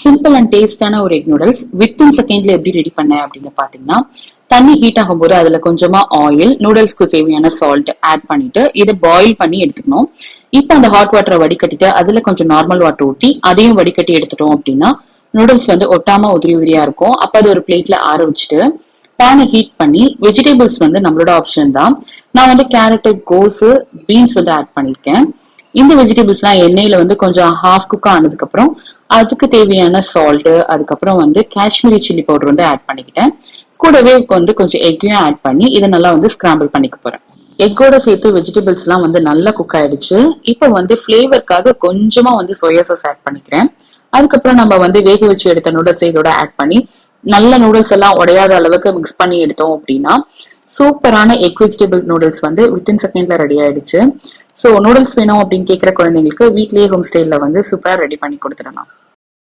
Simple and டேஸ்டான ஒரு egg noodles within செகண்ட்ல எப்படி ரெடி பண்ணேன் அப்படின்னு பாத்தீங்கன்னா, தண்ணி ஹீட் ஆகும்போது அதுல கொஞ்சமா ஆயில், நூடுல்ஸ்க்கு தேவையான சால்ட் ஆட் பண்ணிட்டு இதை பாயில் பண்ணி எடுத்துக்கணும். இப்போ அந்த ஹாட் வாட்டரை வடிகட்டிட்டு அதுல கொஞ்சம் நார்மல் வாட்டர் ஊற்றி அதையும் வடிகட்டி எடுத்துட்டோம் அப்படின்னா நூடுல்ஸ் வந்து ஒட்டாம உதிரி உதிரியா இருக்கும். அப்ப அது ஒரு பிளேட்ல ஆற வச்சுட்டு பேனை ஹீட் பண்ணி வெஜிடபிள்ஸ் வந்து நம்மளோட ஆப்ஷன் தான். நான் வந்து கேரட், கோஸு, பீன்ஸ் வந்து ஆட் பண்ணிருக்கேன். இந்த வெஜிடபிள்ஸ்லாம் எண்ணெயில வந்து கொஞ்சம் ஹாஃப் குக் ஆனதுக்கு அப்புறம் அதுக்கு தேவையான சால்ட், அதுக்கப்புறம் வந்து காஷ்மீரி சில்லி பவுடர் வந்து ஆட் பண்ணிக்கிட்டேன். கூடவே வந்து கொஞ்சம் எக்கையும் ஆட் பண்ணி இதை நல்லா வந்து ஸ்கிராம்பிள் பண்ணிக்க போறேன். எக்கோட சேர்த்து வெஜிடபிள்ஸ் எல்லாம் வந்து நல்லா குக் ஆயிடுச்சு. இப்ப வந்து பிளேவருக்காக கொஞ்சமா வந்து சோயா சாஸ் ஆட் பண்ணிக்கிறேன். அதுக்கப்புறம் நம்ம வந்து வேக வச்சு எடுத்த நூடுல்ஸ் இதோட ஆட் பண்ணி நல்ல நூடுல்ஸ் எல்லாம் உடையாத அளவுக்கு மிக்ஸ் பண்ணி எடுத்தோம் அப்படின்னா சூப்பரான எக் வெஜிடபிள் நூடுல்ஸ் வந்து வித்தின் செகண்ட்ல ரெடி ஆயிடுச்சு. ஸோ நூடுல்ஸ் வேணும் அப்படின்னு கேட்கிற குழந்தைங்களுக்கு வீட்லயே ஹோம் ஸ்டைல்ல வந்து சூப்பரா ரெடி பண்ணி கொடுத்துடலாம்.